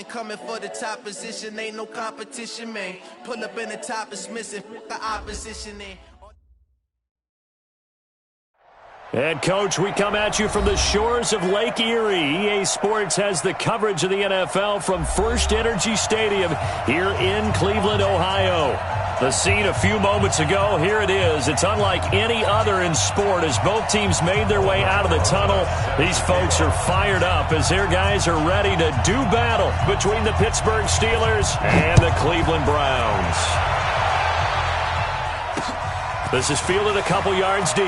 Coming for the top position, ain't no competition, man. Pull up in the top is missing, the opposition in. And, Coach, we come at you from the shores of Lake Erie. EA Sports has the coverage of the NFL from First Energy Stadium here in Cleveland, Ohio. The scene a few moments ago, here it is. It's unlike any other in sport as both teams made their way out of the tunnel. These folks are fired up as their guys are ready to do battle between the Pittsburgh Steelers and the Cleveland Browns. This is fielded a couple yards deep.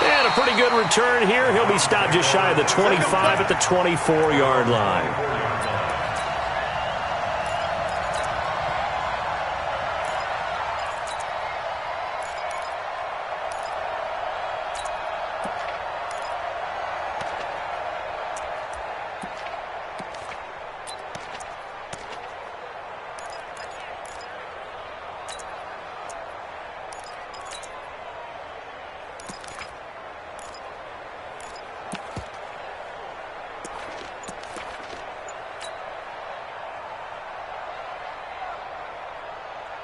And a pretty good return here. He'll be stopped just shy of the 25 at the 24-yard line.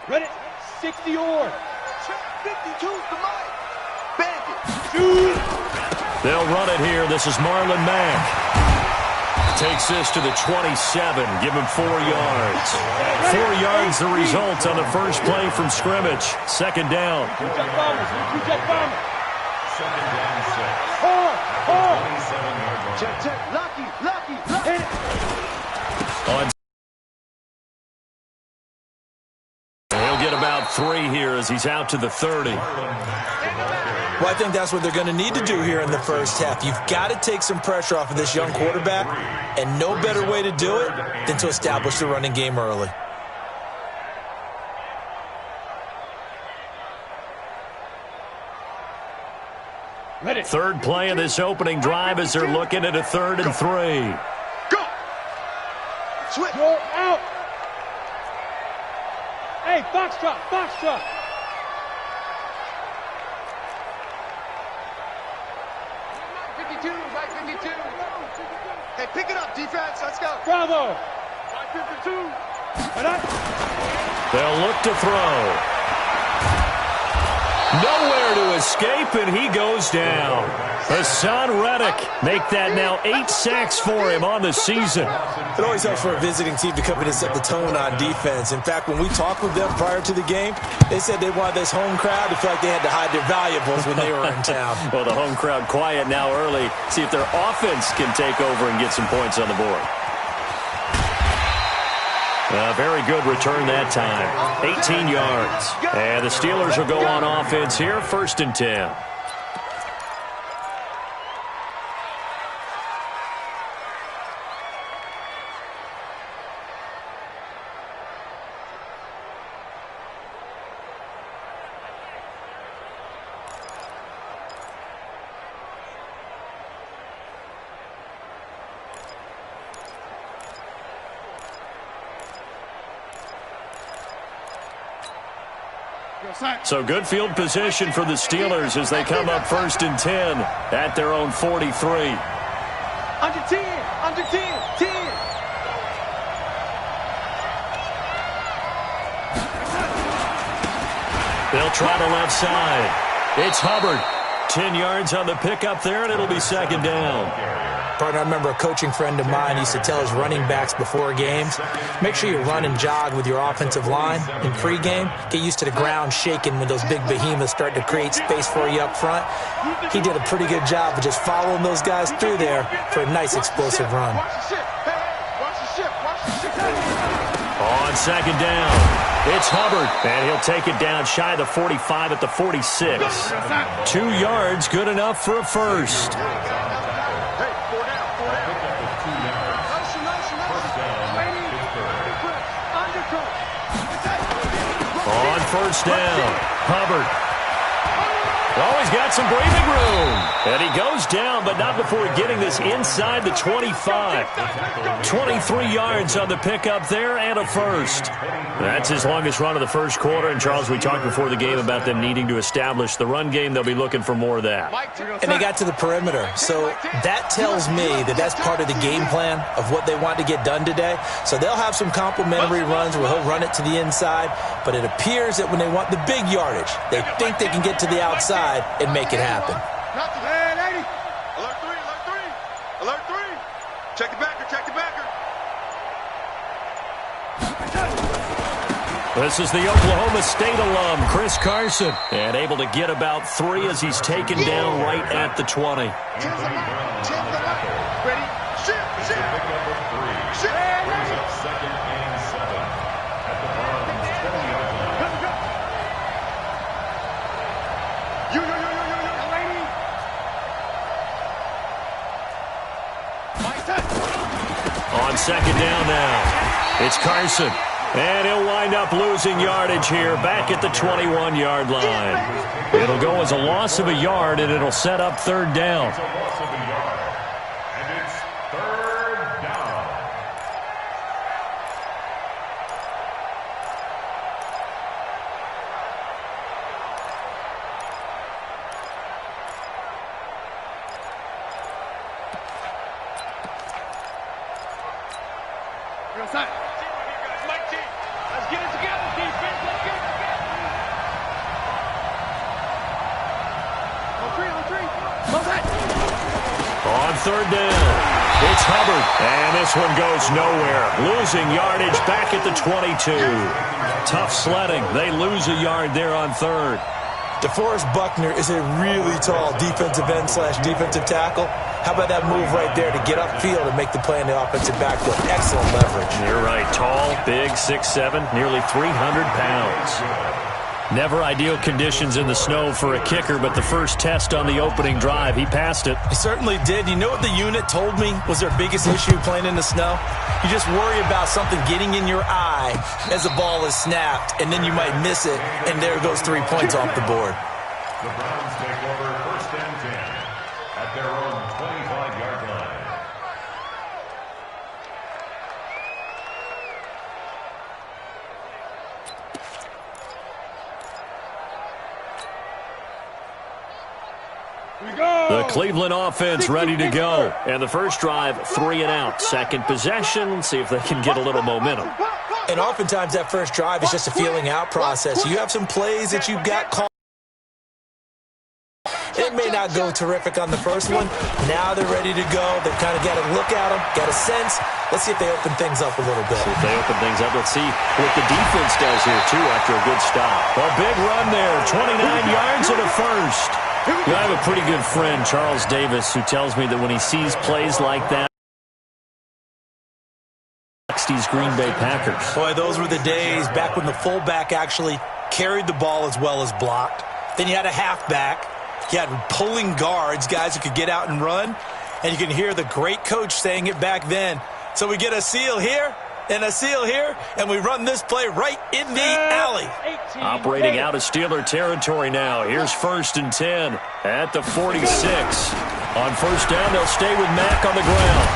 Ready, 60 yard. 52 to Mike. Bandit. Shoot. They'll run it here. This is Marlon Mack. Takes this to the 27. Give him 4 yards. 4 yards the result on the first play from scrimmage. Second down. Two-check bombers. Two-check bombers. Second down, 6. Hard. 27-yard line. Check. Lucky. Hit it. On get about 3 here as he's out to the 30. Well, I think that's what they're going to need to do here in the first half. You've got to take some pressure off of this young quarterback, and no better way to do it than to establish the running game early. Ready. Third play of this opening drive as they're looking at a 3rd and 3. Go. Switch. Go out. Hey, Foxtrot. Right 52. Hey, pick it up, defense. Let's go. Bravo. Right 52. They'll look to throw. Nowhere to escape, and he goes down. Hassan Reddick make that now 8 sacks for him on the season. It always helps for a visiting team to come in and set the tone on defense. In fact, when we talked with them prior to the game, they said they wanted this home crowd to feel like they had to hide their valuables when they were in town. Well, the home crowd quiet now early. See if their offense can take over and get some points on the board. A very good return that time. 18 yards. And the Steelers will go on offense here, 1st and 10. So good field position for the Steelers as they come up 1st and 10 at their own 43. Under 10. They'll try the left side. It's Hubbard. 10 yards on the pickup there, and it'll be 2nd down. Partner, I remember a coaching friend of mine used to tell his running backs before games, make sure you run and jog with your offensive line in pregame. Get used to the ground shaking when those big behemoths start to create space for you up front. He did a pretty good job of just following those guys through there for a nice explosive run. On 2nd down, it's Hubbard, and he'll take it down shy of the 45 at the 46. 2 yards, good enough for a first. On 1st down, Hubbard. Oh, he's got some breathing room. And he goes down, but not before getting this inside the 25. 23 yards on the pickup there and a first. That's his longest run of the first quarter. And, Charles, we talked before the game about them needing to establish the run game. They'll be looking for more of that. And they got to the perimeter. So that tells me that that's part of the game plan of what they want to get done today. So they'll have some complimentary runs where he'll run it to the inside. But it appears that when they want the big yardage, they think they can get to the outside and make it happen. Alert three. Alert three. Check the backer. This is the Oklahoma State alum, Chris Carson, and able to get about 3 as he's taken down right at the 20. Ready? Shift. Brings up 2nd and 7 at the Browns' 20-yard line. You. On 2nd down now, it's Carson. And he'll wind up losing yardage here back at the 21-yard line. It'll go as a loss of a yard, and it'll set up 3rd down. It's a loss of a yard, and it's 3rd down. Let's get it together, defense. Let's get it together. On three. On 3rd down, it's Hubbard. And this one goes nowhere. Losing yardage back at the 22. Tough sledding. They lose a yard there on 3rd. DeForest Buckner is a really tall defensive end / defensive tackle. How about that move right there to get upfield and make the play in the offensive backfield? Excellent leverage. You're right. Tall, big, 6'7", nearly 300 pounds. Never ideal conditions in the snow for a kicker, but the first test on the opening drive, he passed it. He certainly did. You know what the unit told me was their biggest issue playing in the snow? You just worry about something getting in your eye as the ball is snapped, and then you might miss it, and there goes 3 points off the board. The Browns take over 1st and 10 at their own 25-yard line. The Cleveland offense ready to go. And the first drive, 3 and out. Second possession, see if they can get a little momentum. And oftentimes that first drive is just a feeling out process. You have some plays that you've got called. It may not go terrific on the first one. Now they're ready to go. They've kind of got a look at them, got a sense. Let's see if they open things up a little bit. See if they open things up. Let's see what the defense does here, too, after a good stop. A big run there, 29 yards and a first. I have a pretty good friend, Charles Davis, who tells me that when he sees plays like that, these Green Bay Packers. Boy, those were the days back when the fullback actually carried the ball as well as blocked. Then you had a halfback. You had pulling guards, guys who could get out and run. And you can hear the great coach saying it back then. So we get a seal here and a seal here, and we run this play right in the alley. Operating out of Steeler territory now. Here's 1st and 10 at the 46. On 1st down, they'll stay with Mack on the ground.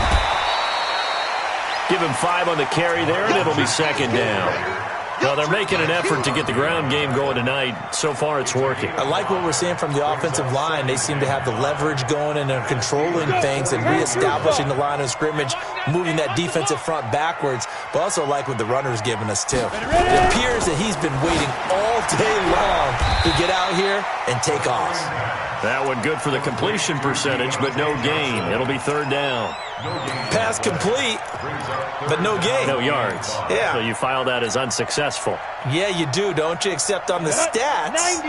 Give him 5 on the carry there, and it'll be 2nd down. Well, they're making an effort to get the ground game going tonight. So far, it's working. I like what we're seeing from the offensive line. They seem to have the leverage going and are controlling things and reestablishing the line of scrimmage, moving that defensive front backwards, but also like what the runner's giving us, too. It appears that he's been waiting all day long to get out here and take off. That one good for the completion percentage, but no gain. It'll be 3rd down. Pass complete, but no gain. No yards. Yeah. So you file that as unsuccessful. Yeah, you do, don't you? Except on the stats,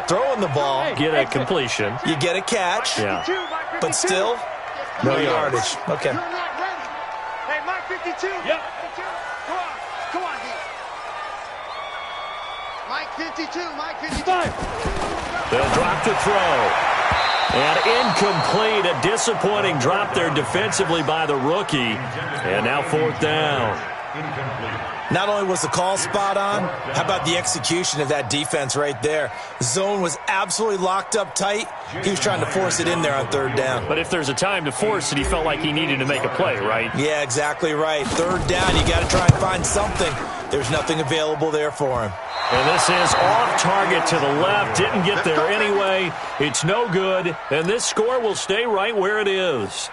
throwing the ball. Get a completion. You get a catch. Yeah. But still, no yardage. Okay. Hey, Mike 52. Yep. Come on, D. Mike 52. They'll drop the throw. And incomplete, a disappointing drop there defensively by the rookie. And now 4th down. incomplete. Not only was the call spot on, how about the execution of that defense right there? The zone was absolutely locked up tight. He was trying to force it in there on third down. But if there's a time to force it, he felt like he needed to make a play, right? Yeah, exactly right. Third down, you got to try and find something. There's nothing available there for him. And this is off target to the left. Didn't get there anyway. It's no good. And this score will stay right where it is.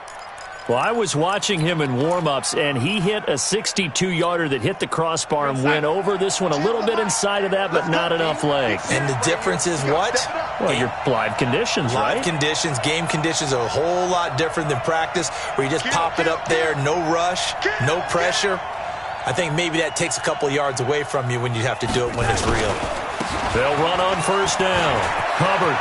Well, I was watching him in warm-ups, and he hit a 62-yarder that hit the crossbar and went over. This one a little bit inside of that, but not enough leg. And the difference is what? Well, your live conditions, right? Live conditions, game conditions are a whole lot different than practice, where you just pop it up there, no rush, no pressure. I think maybe that takes a couple yards away from you when you have to do it when it's real. They'll run on first down. Hubbard.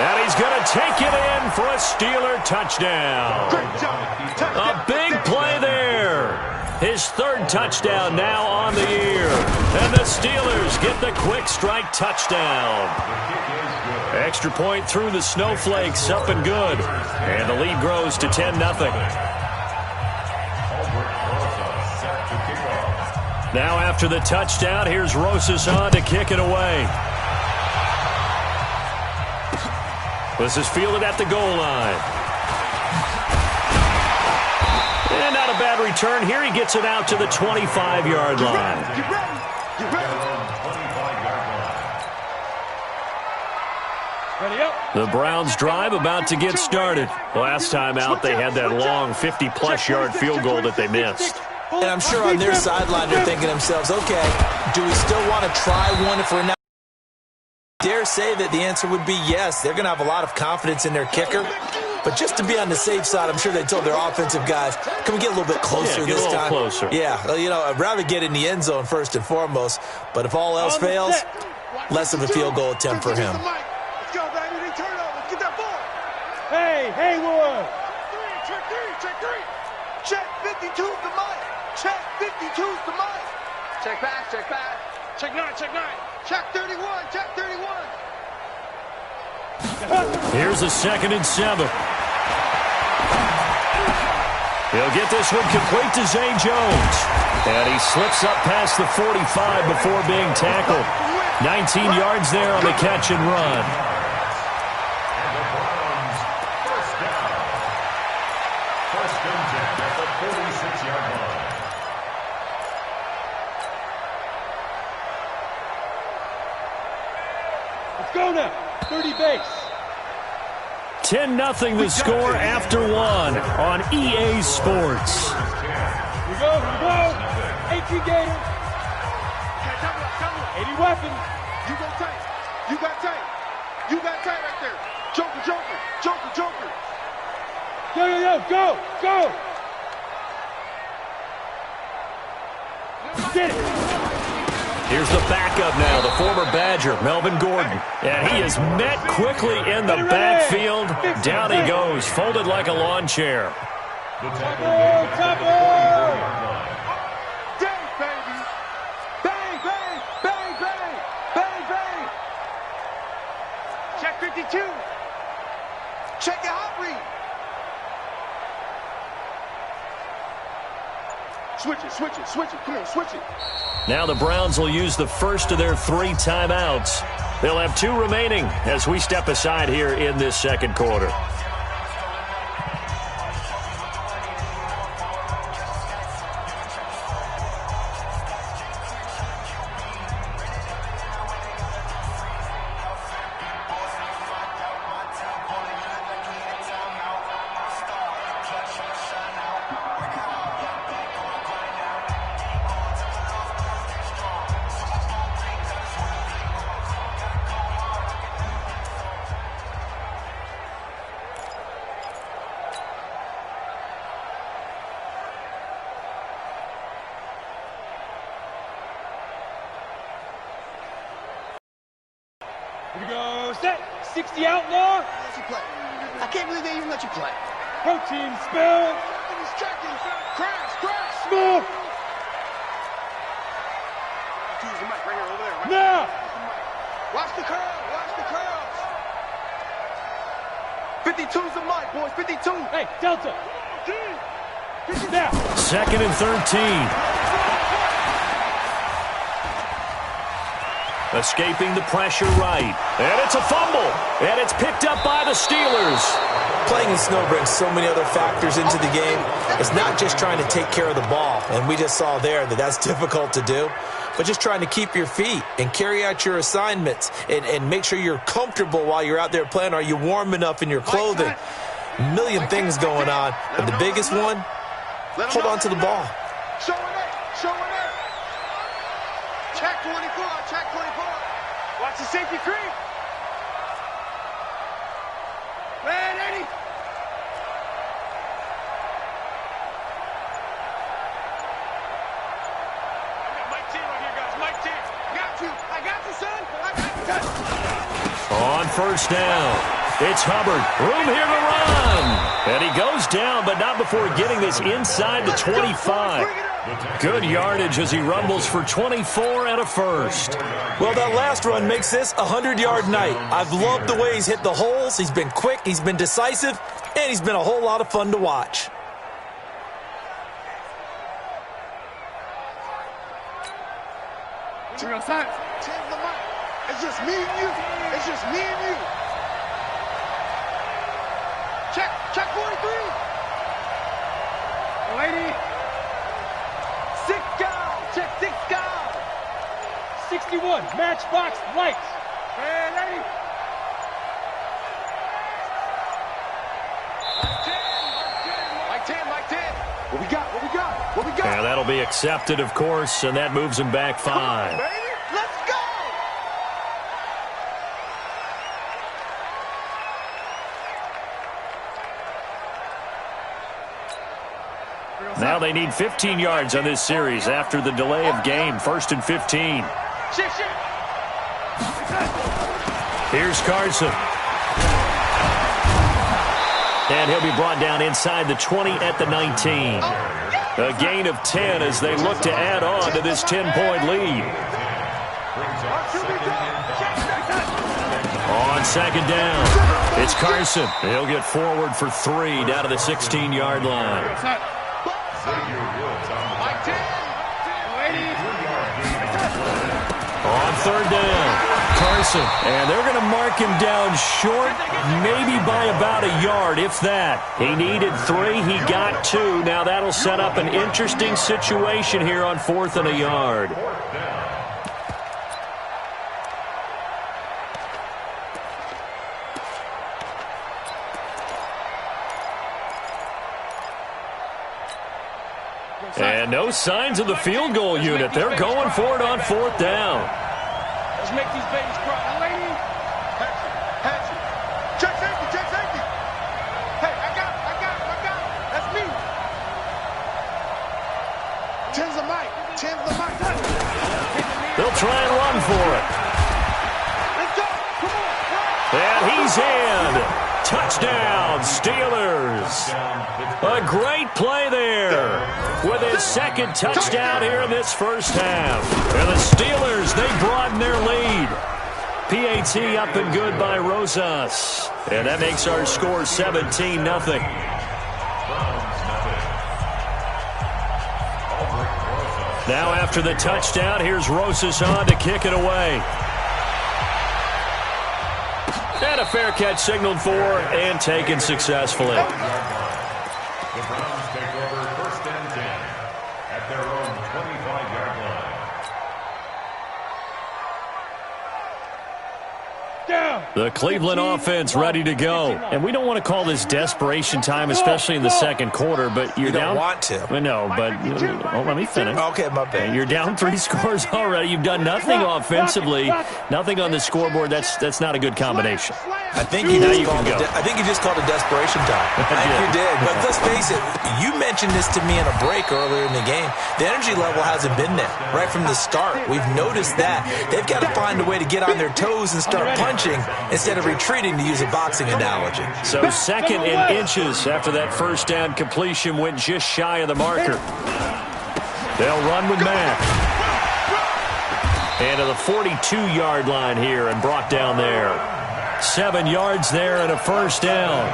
And he's going to take it in for a Steeler touchdown. A big play there. His third touchdown now on the year. And the Steelers get the quick strike touchdown. Extra point through the snowflakes, up and good. And the lead grows to 10-0. Now after the touchdown, here's Rosas on to kick it away. This is fielded at the goal line. And not a bad return. Here he gets it out to the 25-yard line. The Browns drive about to get started. Last time out, they had that long 50-plus yard field goal that they missed. And I'm sure on their sideline they're thinking to themselves, okay, do we still want to try one if we're not? Dare say that the answer would be yes. They're going to have a lot of confidence in their kicker. But just to be on the safe side, I'm sure they told their offensive guys, can we get a little bit closer this time? Closer. Yeah, you know, I'd rather get in the end zone first and foremost. But if all else fails, less of a field goal attempt for him. Let's go, baby. They turn over. Let's get that ball. Hey, Hayward. Check three. Check 52's the mic. Check 52's the mic. Check back. Check 9. Check 31. Check 31. Here's a 2nd and 7. He'll get this one complete to Zay Jones. And he slips up past the 45 before being tackled. 19 yards there on the catch and run. And the Browns first down. First and 10 at the 46-yard line. Let's go now. 30 base. 10-0 the score after one on EA Sports. Here we go. 18 Gator. 80 weapon. You go tight. You got tight right there. Joker. Yo, go. Get it. Here's the backup now, the former Badger, Melvin Gordon. And he is met quickly in the backfield. Down he goes, folded like a lawn chair. The tackle made at the 44-yard line. Dang, baby. Bang. Check 52. Check your hot read. Switch it. Come on, switch it. Now the Browns will use the first of their 3 timeouts. They'll have 2 remaining as we step aside here in this second quarter. Here we go. Set. 60 outlaw. Let you play. I can't believe they even let you play. Protein spill. He's checking. Crash. Smooth. Use the mic right here, over there. Right? Now. Watch the curls. 52's the mic, boys. 52. Hey, Delta. Second and 13. Escaping the pressure right. And it's a fumble. And it's picked up by the Steelers. Playing in snow brings so many other factors into the game. It's not just trying to take care of the ball. And we just saw there that that's difficult to do. But just trying to keep your feet and carry out your assignments and make sure you're comfortable while you're out there playing. Are you warm enough in your clothing? A million things going on. But the biggest one, hold on to the ball. Show it. Check 24. Watch the safety creep. Man, Eddie. I got Mike T right here, guys. Mike T. I got you, son. On first down, it's Hubbard. Room here to run. And he goes down, but not before getting this inside the 25. Good yardage as he rumbles for 24 and a first. Well, that last run makes this a 100-yard night. I've loved the way he's hit the holes. He's been quick, he's been decisive, and he's been a whole lot of fun to watch. It's just me and you. Check 43. Lady. 6 guys. Check 6 guys. 61. Matchbox lights. Hey, lady. Mike 10. What we got? And that'll be accepted, of course, and that moves him back 5. Come on, baby. Let's go. Now they need 15 yards on this series after the delay of game. 1st and 15. Here's Carson. And he'll be brought down inside the 20 at the 19. A gain of 10 as they look to add on to this 10-point lead. On second down, it's Carson. He'll get forward for 3 down to the 16-yard line. On third down, Carson. And they're going to mark him down short, maybe by about a yard, if that. He needed 3. He got 2. Now that'll set up an interesting situation here on 4th and a yard. And no signs of the field goal unit. They're going for it on 4th down. Let's make these babies cry. Lady. Hatchet. Check safety. Hey, I got it. That's me. 10's the mic. They'll try and run for it. Let's go. Come on. And he's in. Touchdown, Steelers. A great play there with his second touchdown here in this first half. And the Steelers, they broaden their lead. PAT up and good by Rosas. And that makes our score 17-0. Now after the touchdown, here's Rosas on to kick it away. And a fair catch signaled for and taken successfully. The Browns take over 1st and 10 at their own 25-yard line. The Cleveland offense ready to go. And we don't want to call this desperation time, especially in the second quarter, but you're down. You don't want to. No, but let me finish. Okay, my bad. You're down 3 scores already. You've done nothing offensively, nothing on the scoreboard. That's not a good combination. I think you just called it desperation time. I think you did. But let's face it, you mentioned this to me in a break earlier in the game. The energy level hasn't been there right from the start. We've noticed that. They've got to find a way to get on their toes and start punching instead of retreating, to use a boxing analogy. So 2nd and inches after that first down completion went just shy of the marker. They'll run with Mack. And to the 42-yard line here and brought down there. 7 yards there and a first down.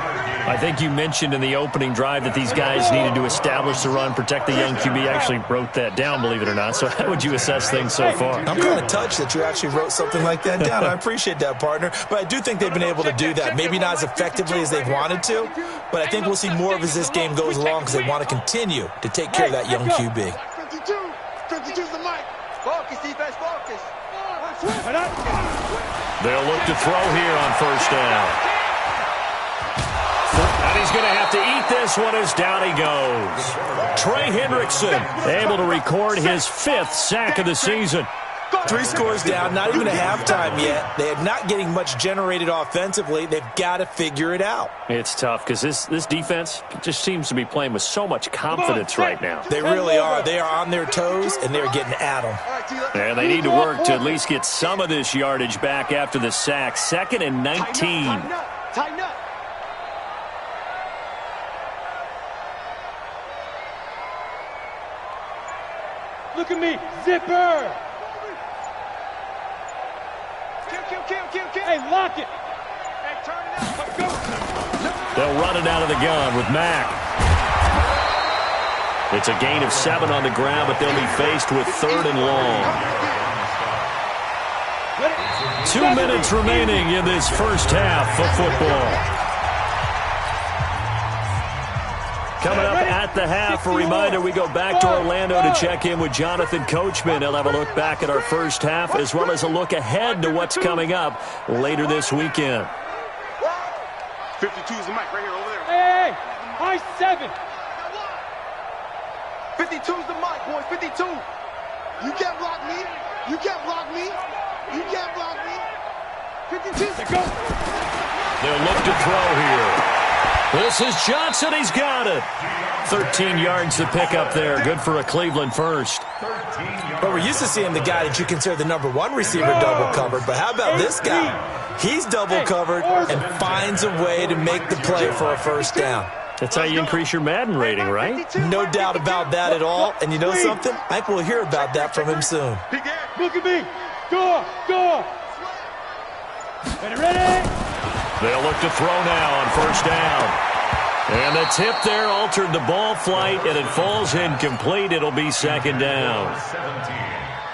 I think you mentioned in the opening drive that these guys needed to establish the run, protect the young QB. I actually wrote that down, believe it or not. So how would you assess things so far? I'm kind of touched that you actually wrote something like that down. I appreciate that, partner. But I do think they've been able to do that. Maybe not as effectively as they've wanted to, but I think we'll see more of as this game goes along because they want to continue to take care of that young QB. 52's the mic. Focus, defense, focus. They'll look to throw here on first down. And he's going to have to eat this one as down he goes. Trey Hendrickson able to record his 5th sack of the season. 3 scores down, not even a halftime yet. They are not getting much generated offensively. They've got to figure it out. It's tough because this defense just seems to be playing with so much confidence right now. They really are. They are on their toes, and they're getting at them. And they need to work to at least get some of this yardage back after the sack. 2nd and 19. Tighten up. Look at me, zipper. Kill. Hey, lock it. Hey, turn it up. Let's go. They'll run it out of the gun with Mack. It's a gain of 7 on the ground, but they'll be faced with 3rd and long. 2 minutes remaining in this first half of football. Coming up at the half, a reminder, we go back to Orlando to check in with Jonathan Coachman. He'll have a look back at our first half as well as a look ahead to what's coming up later this weekend. 52's the mic right here over there. Hey, high 7. 52's the mic, boys. 52. You can't block me. You can't block me. You can't block me. 52. Go. They'll look to throw here. This is Johnson. He's got it. 13 yards to pick up there. Good for a Cleveland first. But we're used to seeing the guy that you consider the number 1 receiver double covered. But how about this guy? He's double covered and finds a way to make the play for a first down. That's how you increase your Madden rating, right? No doubt about that at all. And you know something? I think we'll hear about that from him soon. Look at me. Go. Ready? They'll look to throw now on first down. And the tip there altered the ball flight, and it falls incomplete. It'll be 2nd down.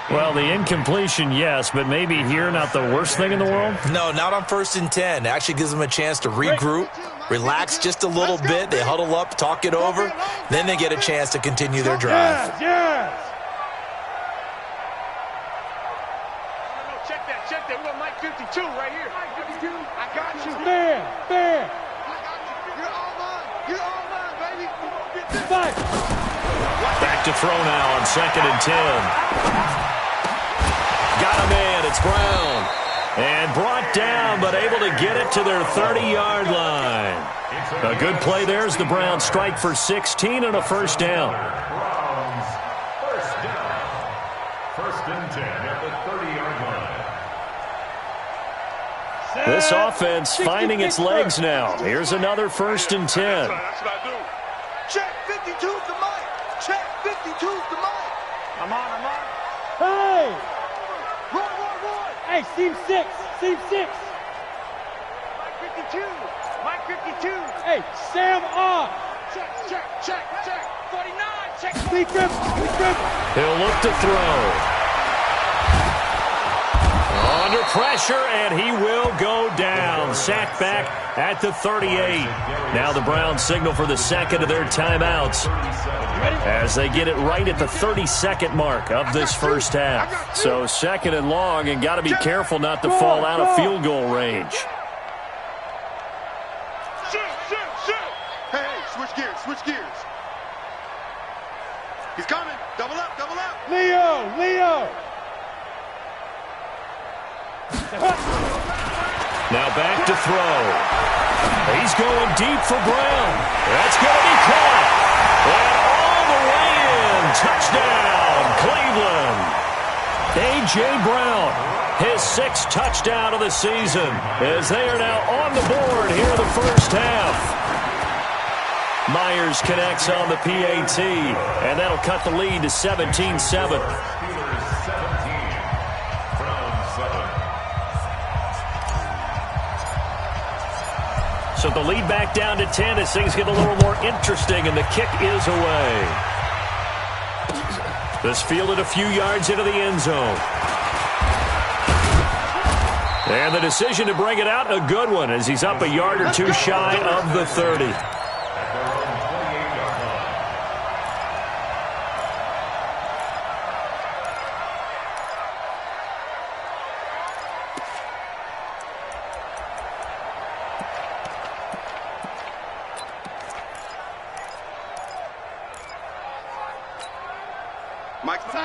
Well, the incompletion, yes, but maybe here not the worst thing in the world? No, not on 1st and 10. It actually gives them a chance to regroup, relax just a little bit. They huddle up, talk it over. Then they get a chance to continue their drive. Yes. Check that. We're on mic 52 right here. I got you. Man. I got you. You're all mine, baby. Fight. Back to throw now on 2nd and 10. Got a man. It's Brown. And brought down, but able to get it to their 30-yard line. A good play there as the Browns strike for 16 and a first down. Browns, first down. 1st and 10 at the 30-yard line. This offense finding its legs now. Here's another 1st and 10. That's what I do. Check 52's the mic. Check 52's the mic. I'm on. Hey. Roy. Hey, seam 6. Mic 52. Hey, Sam off. Check. 49. Check. Sleep grip. He'll look to throw. Under pressure, and he will go down. Sacked back at the 38. Now the Browns signal for the 2nd of their timeouts as they get it right at the 32nd mark of this first half. So 2nd and long, and got to be careful not to fall out of field goal range. Shoot. Hey, switch gears. He's coming. Double up. Leo. Now back to throw. He's going deep for Brown. That's going to be caught. And all the way in. Touchdown, Cleveland. A.J. Brown, his 6th touchdown of the season, as they are now on the board here in the first half. Myers connects on the PAT, and that'll cut the lead to 17-7. So the lead back down to 10 as things get a little more interesting, and the kick is away. This fielded a few yards into the end zone. And the decision to bring it out, a good one, as he's up a yard or two shy of the 30.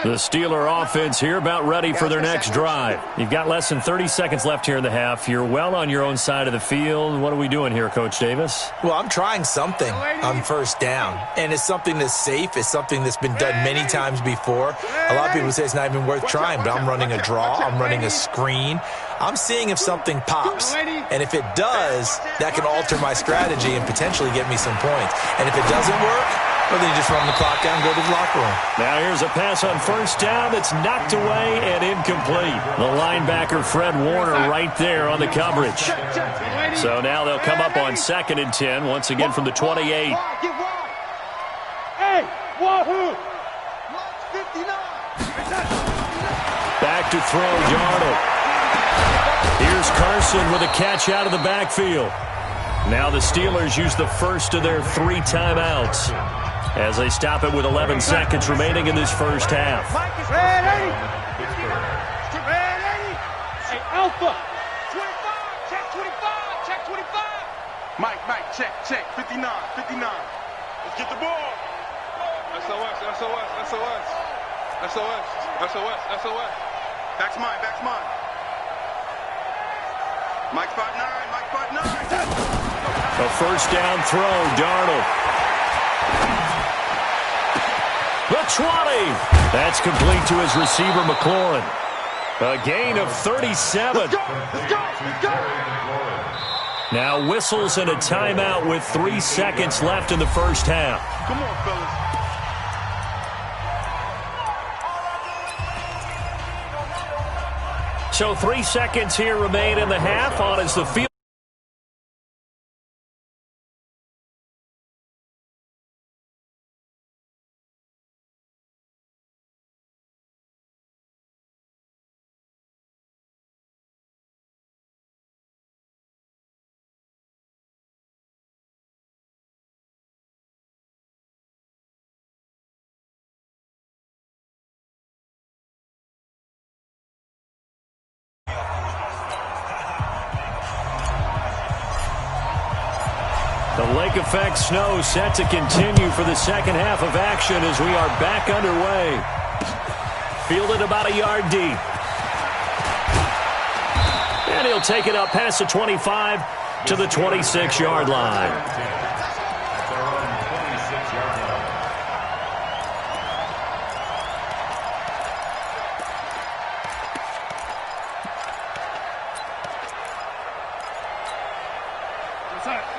The Steeler offense here about ready for their next drive. You've got less than 30 seconds left here in the half. You're well on your own side of the field. What are we doing here, Coach Davis? Well, I'm trying something on first down, and it's something that's safe. It's something that's been done many times before. A lot of people say it's not even worth trying, but I'm running a draw. I'm running a screen. I'm seeing if something pops, and if it does, that can alter my strategy and potentially get me some points. And if it doesn't work, well, then you just run the clock down and go to the locker room. Now here's a pass on first down that's knocked away and incomplete. The linebacker, Fred Warner, right there on the coverage. So now they'll come up on 2nd and 10, once again from the 28. Hey, wahoo! Back to throw, Darnold. Here's Carson with a catch out of the backfield. Now the Steelers use the first of their 3 timeouts as they stop it with 11 seconds remaining in this first half. Ready? Hey, Alpha! 25, check 25, check 25! Mike, check, 59. Let's get the ball. SOS. Back's mine. Mike 5'9". A first down throw, Darnold. The 20. That's complete to his receiver, McLaurin. A gain of 37. Let's go. Now whistles and a timeout with 3 seconds left in the first half. Come on, fellas. So 3 seconds here remain in the half on as the field. The lake effect snow set to continue for the second half of action as we are back underway. Fielded about a yard deep. And he'll take it up past the 25 to the 26-yard line.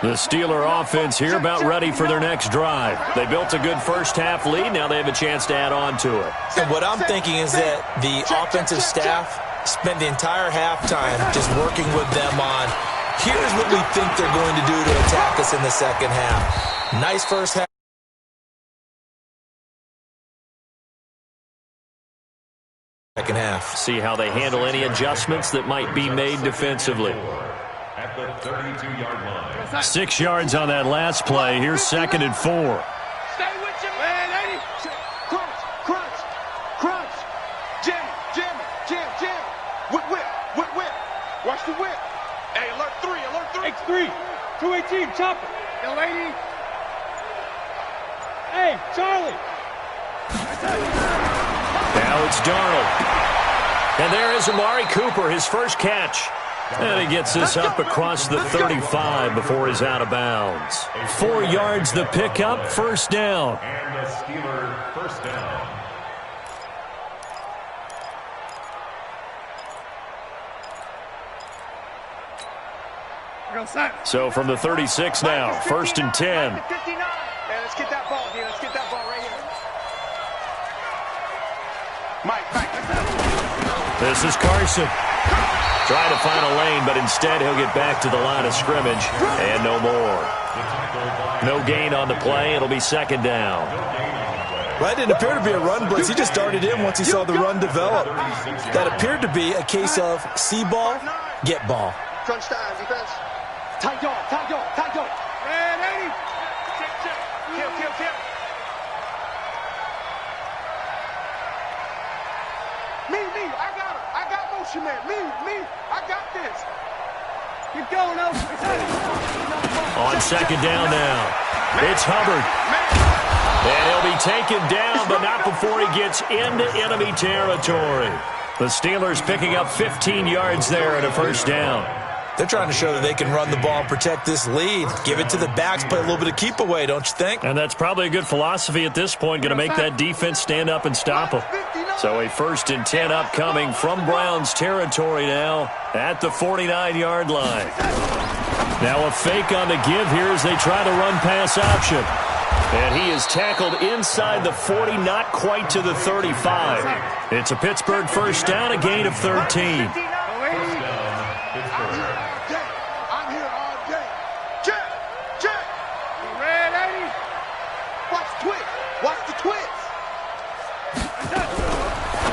The Steeler offense here about ready for their next drive. They built a good first half lead. Now they have a chance to add on to it. And what I'm thinking is that the offensive staff spent the entire halftime just working with them on, here's what we think they're going to do to attack us in the second half. Nice first half. Second half. See how they handle any adjustments that might be made defensively. At the 32-yard line. 6 yards on that last play. Here's 2nd and 4. Stay with your man, Eddie. Crunch. Jam. Whip. Watch the whip. Hey, alert 3. X3, 218, chop it. Yo, lady. Hey, Charlie. Now it's Darnold. And there is Amari Cooper, his first catch. And he gets this up across the 35 before he's out of bounds. 4 yards the pickup, first down. And the Steeler first down. So from the 36 now, 1st and 10. Hey, let's get that ball here. Let's get that ball right here. Mike. This is Carson. Trying to find a lane, but instead he'll get back to the line of scrimmage, and no more. No gain on the play. It'll be second down. Well, it didn't appear to be a run blitz. He just darted in once he saw the run develop. That appeared to be a case of see ball, get ball. Crunch time, defense. Tight dog, tight dog, tight dog. Man, 80. Kill, kill, kill. Me, I got him. I got motion man. Me, I got this. Keep going, Oak. On second down now, it's Hubbard. And he'll be taken down, but not before he gets into enemy territory. The Steelers picking up 15 yards there and a first down. They're trying to show that they can run the ball and protect this lead. Give it to the backs, play a little bit of keep away, don't you think? And that's probably a good philosophy at this point, going to make that defense stand up and stop them. So a 1st and 10 upcoming from Browns territory now at the 49-yard line. Now a fake on the give here as they try to run pass option. And he is tackled inside the 40, not quite to the 35. It's a Pittsburgh first down, a gain of 13. I'm here all day. Check. Red 80. Watch the twist. Watch the twist.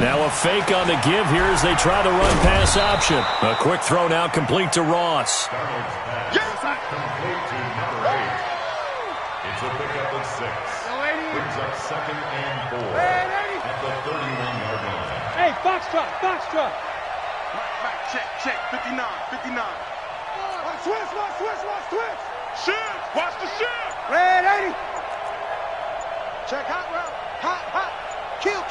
Now a fake on the give here as they try to run pass option. A quick throw now complete to Ross. Complete to number 8. It's a pickup of 6. Brings up 2nd and 4 at the 31-yard line. Hey, foxtrot. Right, check. 59. Watch twist. Shift. Watch the shift. Red 80. Check hot route. Hot. Kill.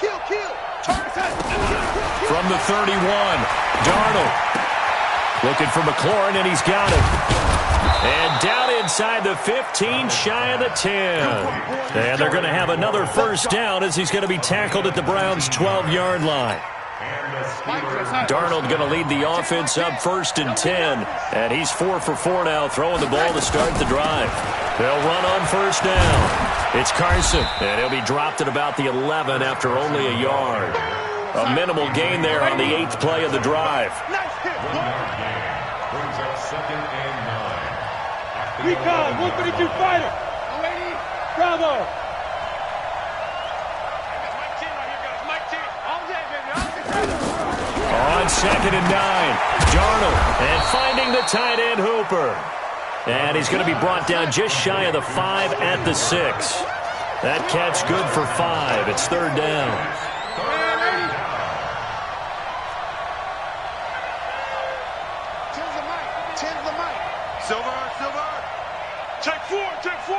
From the 31, Darnold looking for McLaurin, and he's got him. And down inside the 15, shy of the 10. And they're going to have another first down as he's going to be tackled at the Browns' 12-yard line. Darnold going to lead the offense up 1st and 10. And he's 4 for 4 now, throwing the ball to start the drive. They'll run on first down. It's Carson, and he'll be dropped at about the 11 after only a yard. A minimal gain there on the 8th play of the drive. 1-yard gain. Brings up 2nd and 9. Recon, 132 fighter. Bravo. On 2nd and 9, Darnold, and finding the tight end Hooper. And he's going to be brought down just shy of the 5 at the 6. That catch good for 5. It's 3rd down. Silver. Check 4.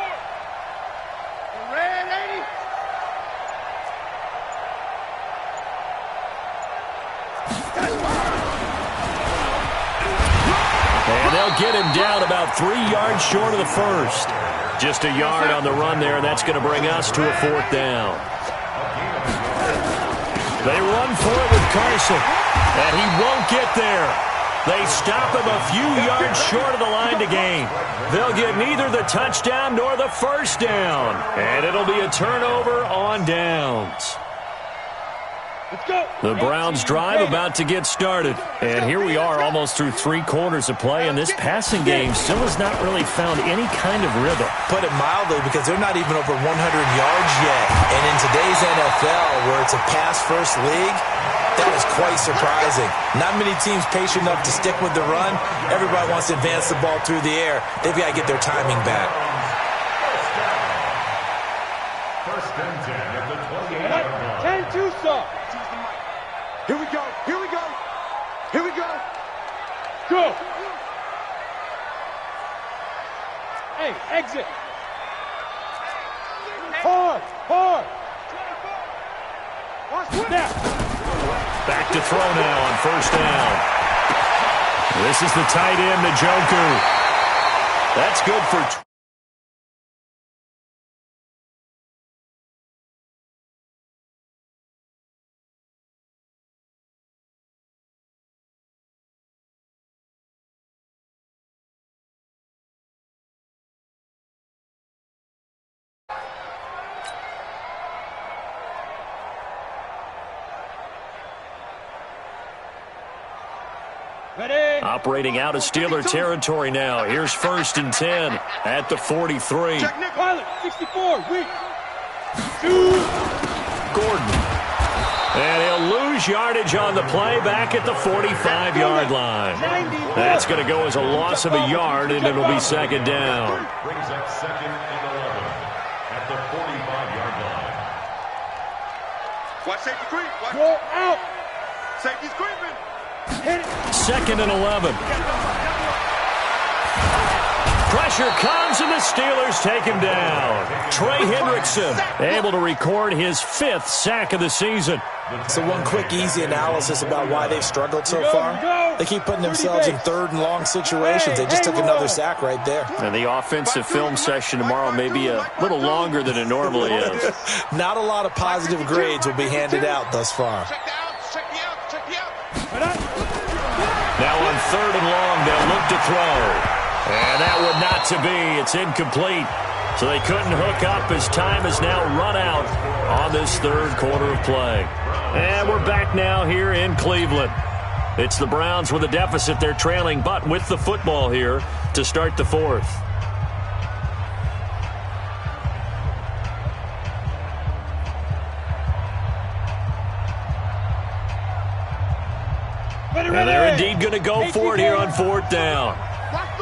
Red 80. And they'll get him down about 3 yards short of the first. Just a yard on the run there, and that's going to bring us to a 4th down. They run for it with Carson, and he won't get there. They stop him a few yards short of the line to gain. They'll get neither the touchdown nor the first down. And it'll be a turnover on downs. The Browns drive about to get started. And here we are almost through 3 quarters of play, and this passing game still has not really found any kind of rhythm. Put it mildly, because they're not even over 100 yards yet. And in today's NFL, where it's a pass-first league, that is quite surprising. Not many teams patient enough to stick with the run. Everybody wants to advance the ball through the air. They've got to get their timing back. First and 10 at the 28-yard line. 10-2 stop. Here we go. Go. Hey, exit. Hard. Watch snap. Back to throw now on first down. This is the tight end, Njoku. That's good for Operating out of Steeler territory now. Here's 1st and 10 at the 43. Check Nick Pilot, 64, weak. Gordon. And he'll lose yardage on the play back at the 45-yard line. That's going to go as a loss of a yard, and it'll be 2nd down. Brings up 2nd and 11 at the 45-yard line. Watch safety creep. Watch. Go out. Safety's creeping. Hit it. 2nd and 11. Pressure comes, and the Steelers take him down. Trey Hendrickson able to record his 5th sack of the season. So one quick, easy analysis about why they've struggled so far. They keep putting themselves in 3rd and long situations. They just took another sack right there. And the offensive film session tomorrow may be a little longer than it normally is. Not a lot of positive grades will be handed out thus far. Check the out. Check the out. Check the out. Now on 3rd and long, they'll look to throw. And that would not to be. It's incomplete. So they couldn't hook up as time has now run out on this 3rd quarter of play. And we're back now here in Cleveland. It's the Browns with a deficit. They're trailing, but with the football here to start the 4th. And they're indeed going to go for it here on 4th down.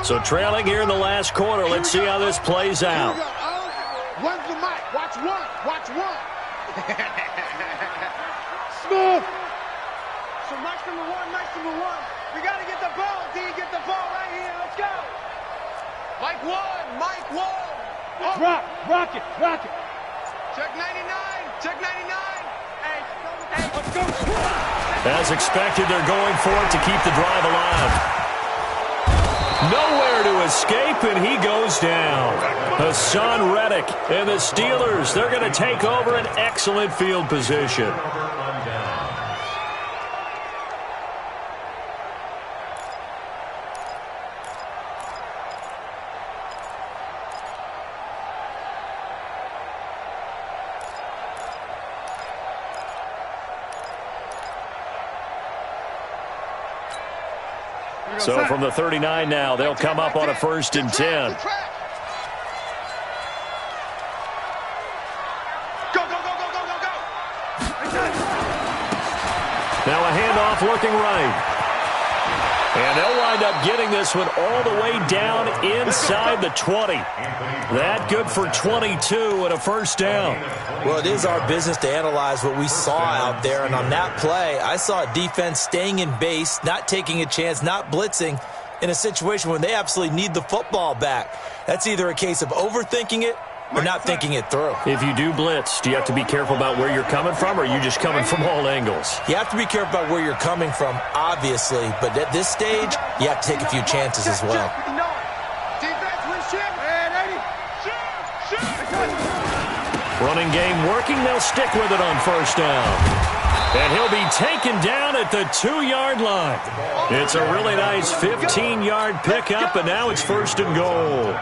So trailing here in the last quarter. Let's see how this plays out. One's the mic. Watch one. Watch one. Smooth. So Mike's number one. We got to get the ball, D. Get the ball right here. Let's go. Mike one. Oh. Rock it. Check 99. Check 99. Hey, Let's go. As expected, they're going for it to keep the drive alive. Nowhere to escape, and he goes down. Hassan Reddick and the Steelers, they're going to take over an excellent field position. So from the 39 now, they'll come up on a 1st and 10. Go. Now a handoff looking right. And they'll wind up getting this one all the way down inside the 20. That good for 22 and a 1st down. Well, it is our business to analyze what we saw out there. And on that play, I saw a defense staying in base, not taking a chance, not blitzing in a situation when they absolutely need the football back. That's either a case of overthinking it or not thinking it through. If you do blitz, do you have to be careful about where you're coming from, or are you just coming from all angles? You have to be careful about where you're coming from, obviously. But at this stage, you have to take a few chances as well. Running game working. They'll stick with it on 1st down. And he'll be taken down at the 2-yard line. It's a really nice 15-yard pickup, and now it's 1st and goal.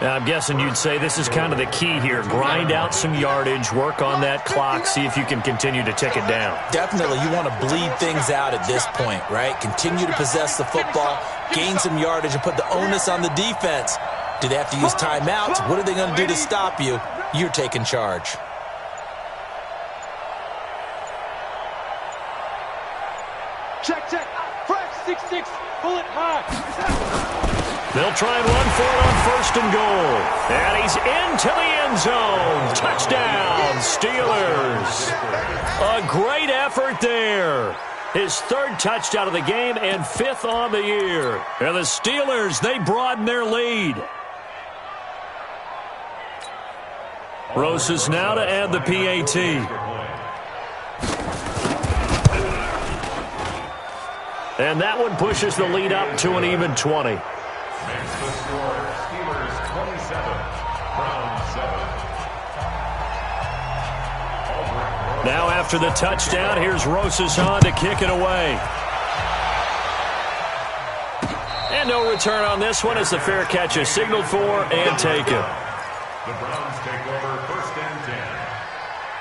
Now, I'm guessing you'd say this is kind of the key here. Grind out some yardage, work on that clock, see if you can continue to tick it down. Definitely, you want to bleed things out at this point, right? Continue to possess the football, gain some yardage, and put the onus on the defense. Do they have to use timeouts? What are they going to do to stop you? You're taking charge. Check. Fresh, 6-6. Pull it high. They'll try and run for it on 1st and goal. And he's into the end zone. Touchdown, Steelers. A great effort there. His 3rd touchdown of the game and 5th on the year. And the Steelers, they broaden their lead. Rosas now to add the PAT. And that one pushes the lead up to an even 20. Makes the score Steelers 27, Browns 7. Now after the touchdown, here's Rosas on to kick it away. And no return on this one as the fair catch is signaled for and taken. The Browns take over 1st and 10.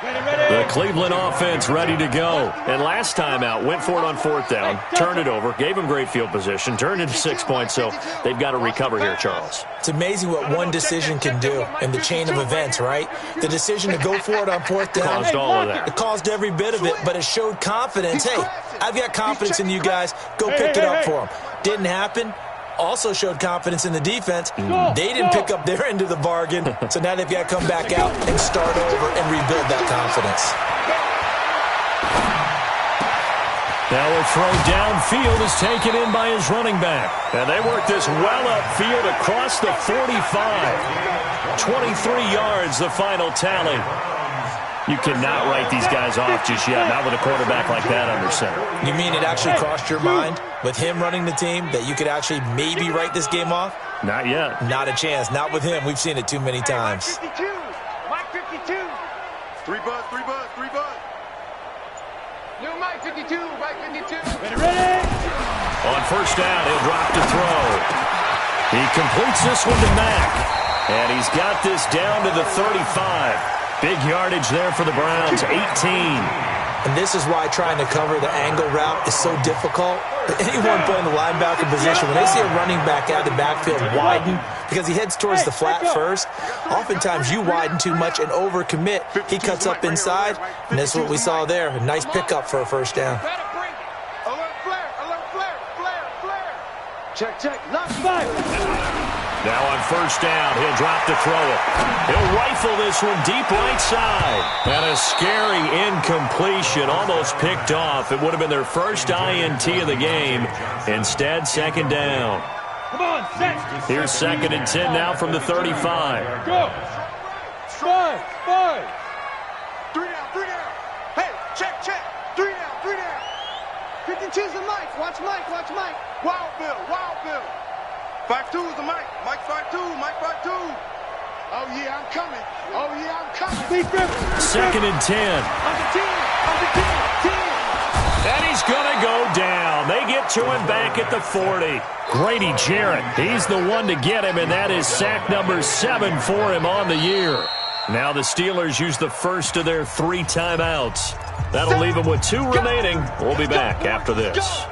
The Cleveland offense ready to go. And last time out, went for it on 4th down, turned it over, gave them great field position, turned into 6 points, so they've got to recover here, Charles. It's amazing what one decision can do in the chain of events, right? The decision to go for it on 4th down. Caused all of that. It caused every bit of it, but it showed confidence. Hey, I've got confidence in you guys. Go pick it up for them. Didn't happen. Also showed confidence in the defense. They didn't pick up their end of the bargain, so now they've got to come back out and start over and rebuild that confidence. Now a throw downfield is taken in by his running back. And they work this well upfield across the 45. 23 yards, the final tally. You cannot write these guys off just yet, not with a quarterback like that under center. You mean it actually crossed your mind with him running the team that you could actually maybe write this game off? Not yet. Not a chance. Not with him. We've seen it too many times. Mike 52. Mike 52. 3 bud, 3 bud, 3 bud. New Mike 52. Mike 52. Ready? On 1st down, he'll drop to throw. He completes this one to Mack. And he's got this down to the 35. Big yardage there for the Browns, 18. And this is why trying to cover the angle route is so difficult. Anyone playing the linebacker position, when they see a running back out of the backfield widen, because he heads towards the flat first, oftentimes you widen too much and overcommit. He cuts up inside, and that's what we saw there. A nice pickup for a 1st down. Alert flare, alert flare, flare, flare. Check, knock Now on 1st down, he'll drop to throw it. He'll rifle this one deep right side. And a scary incompletion, almost picked off. It would have been their first INT of the game. Instead, 2nd down. Come on, set. Here's 2nd and 10 now from the 35. Go. 5. 3 down. Hey, check. 3 down. 52's the Mike. Watch Mike. Wild Bill. 5-2 is the Mike. Mike 5-2. Mike 5-2. Oh, yeah, I'm coming. 2nd and 10. On the 10. And he's going to go down. They get to him back at the 40. Grady Jarrett, he's the one to get him, and that is sack number 7 for him on the year. Now the Steelers use the first of their 3 timeouts. That'll leave them with 2 remaining. We'll be back after this.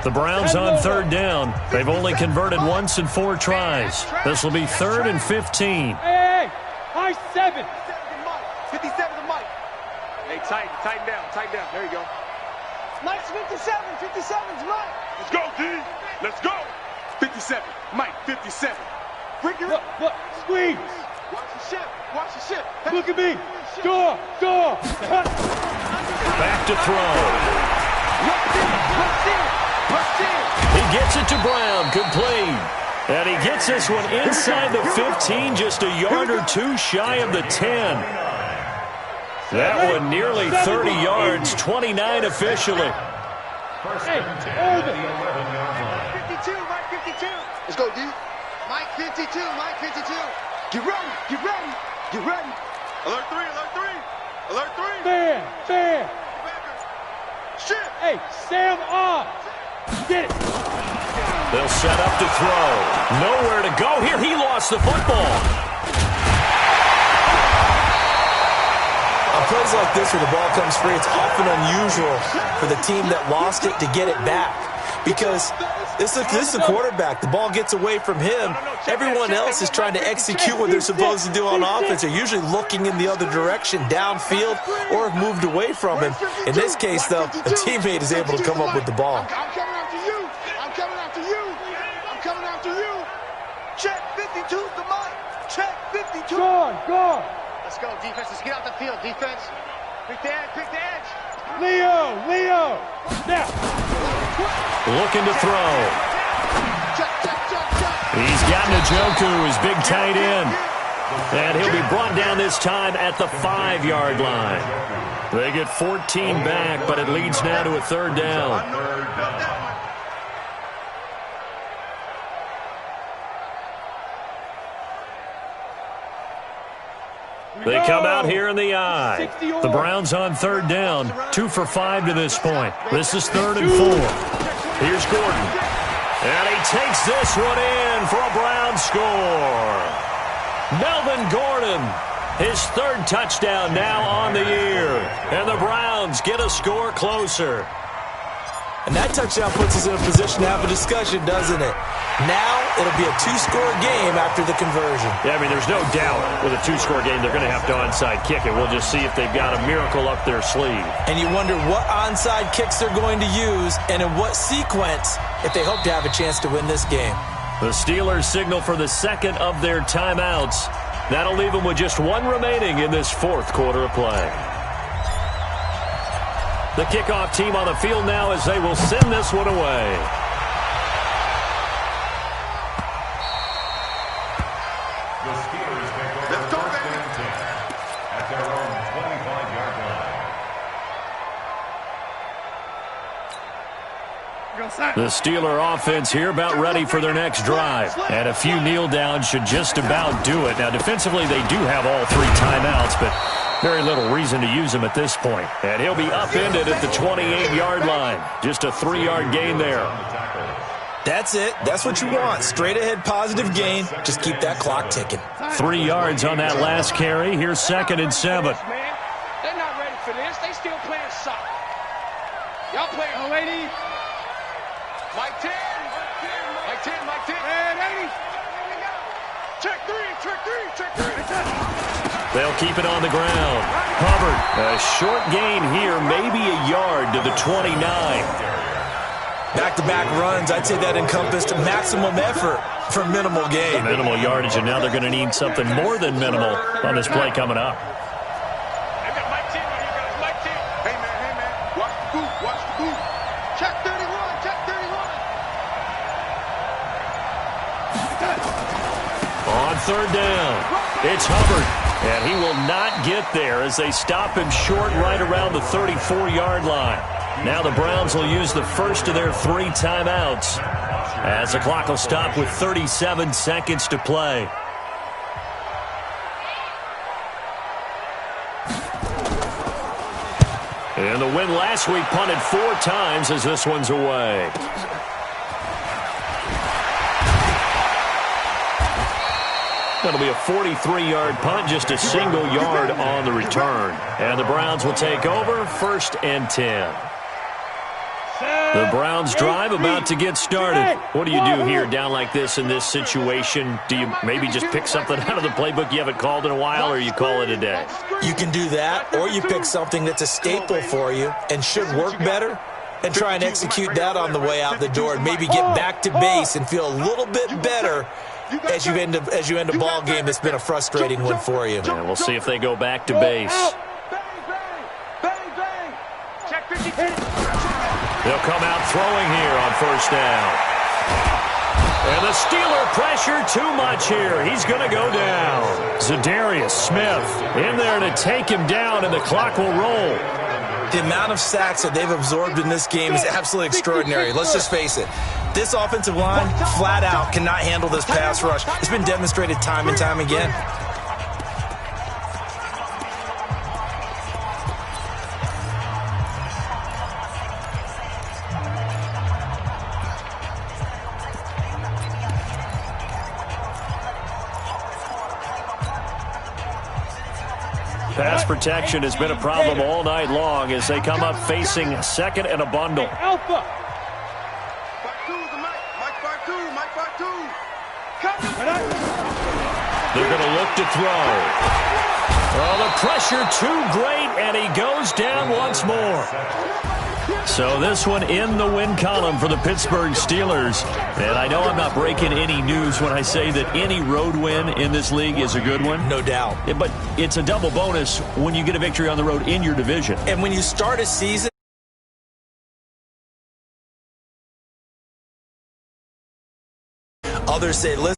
The Browns on 3rd down. They've only converted once in 4 tries. This will be 3rd and 15. Hey, high 7. 57 to Mike. Hey, tighten down. There you go. Mike's 57. 57's Mike. Let's go, D. Let's go. 57. Mike, 57. Look, squeeze. Watch the ship. Look at me. Door. Back to throw. He gets it to Brown, complete. And he gets this one inside the 15, just a yard or 2 shy of the 10. That one nearly 30 yards, 29 officially. Hey, hold it. 52, Mike 52. Let's go, D. Mike 52. Get ready. Alert 3. Fair. Shit. Hey, Sam off. Get it. They'll set up to throw. Nowhere to go here. He lost the football. On plays like this where the ball comes free, it's often unusual for the team that lost it to get it back. Because this is a quarterback. The ball gets away from him. Everyone else is trying to execute what they're supposed to do on offense. They're usually looking in the other direction, downfield, or have moved away from him. In this case, though, a teammate is able to come up with the ball. I'm coming after you. Check 52 the Mike. Check 52. Go. Let's go, defense. Let's get out the field, defense. Quick the edge. Leo. Now. Looking to throw. Check. He's got Njoku, his big tight end. And he'll be brought down this time at the 5-yard line. They get 14 back, but it leads now to a 3rd down. They come out here in the eye. The Browns on 3rd down, 2 for 5 to this point. This is 3rd and 4. Here's Gordon. And he takes this one in for a Brown score. Melvin Gordon His third touchdown now on the year. And the Browns get a score closer. And that touchdown puts us in a position to have a discussion, doesn't it? Now it'll be a two-score game after the conversion. Yeah, I mean, there's no doubt with a two-score game they're going to have to onside kick it. We'll just see if they've got a miracle up their sleeve. And you wonder what onside kicks they're going to use and in what sequence if they hope to have a chance to win this game. The Steelers signal for the second of their timeouts. That'll leave them with just one remaining in this fourth quarter of play. The kickoff team on the field now as they will send this one away. The Steelers take over first and 10 at their own 25-yard line. The Steeler offense here about ready for their next drive. And a few kneel downs should just about do it. Now, defensively, they do have all three timeouts, but very little reason to use them at this point. And he'll be upended at the 28-yard line. Just a 3-yard gain there. That's it. That's what you want. Straight ahead positive gain. Just keep that clock ticking. 3 yards on that last carry. Here's 2nd and 7. They're not ready for this. They still playing soccer. Y'all playing. Oh, 80. Mike 10. Mike 10. Mike 10. And 80. Check 3. Check 3. Check 3. They'll keep it on the ground. Hubbard, a short gain here, maybe a yard to the 29. Back-to-back runs, I'd say that encompassed maximum effort for minimal gain. Minimal yardage, and now they're going to need something more than minimal on this play coming up. I got Mike 10 right here, guys. Mike 10. Hey, man. Watch the boot. Watch the boot. Check 31. Check 31. On 3rd down, it's Hubbard. And he will not get there as they stop him short right around the 34-yard line. Now the Browns will use the first of their 3 timeouts as the clock will stop with 37 seconds to play. And the win last week punted 4 times as this one's away. That'll be a 43-yard punt, just a single yard on the return. And the Browns will take over 1st and 10. The Browns drive about to get started. What do you do here down like this in this situation? Do you maybe just pick something out of the playbook you haven't called in a while, or you call it a day? You can do that, or you pick something that's a staple for you and should work better and try and execute that on the way out the door and maybe get back to base and feel a little bit better as you end a ball game that's been a frustrating one for you. And we'll see if they go back to base. They'll come out throwing here on 1st down. And the Steeler pressure too much here. He's going to go down. Za'Darius Smith in there to take him down, and the clock will roll. The amount of sacks that they've absorbed in this game is absolutely extraordinary. Let's just face it. This offensive line, flat out, cannot handle this pass rush. It's been demonstrated time and time again. Pass protection has been a problem all night long as they come up facing 2nd and a bundle. Alpha. Fight 2 the Mike. Mike fight 2. Mike fight 2. They're going to look to throw. Oh, the pressure too great, and he goes down once more. So this one in the win column for the Pittsburgh Steelers. And I know I'm not breaking any news when I say that any road win in this league is a good one. No doubt. But it's a double bonus when you get a victory on the road in your division. And when you start a season, others say, listen,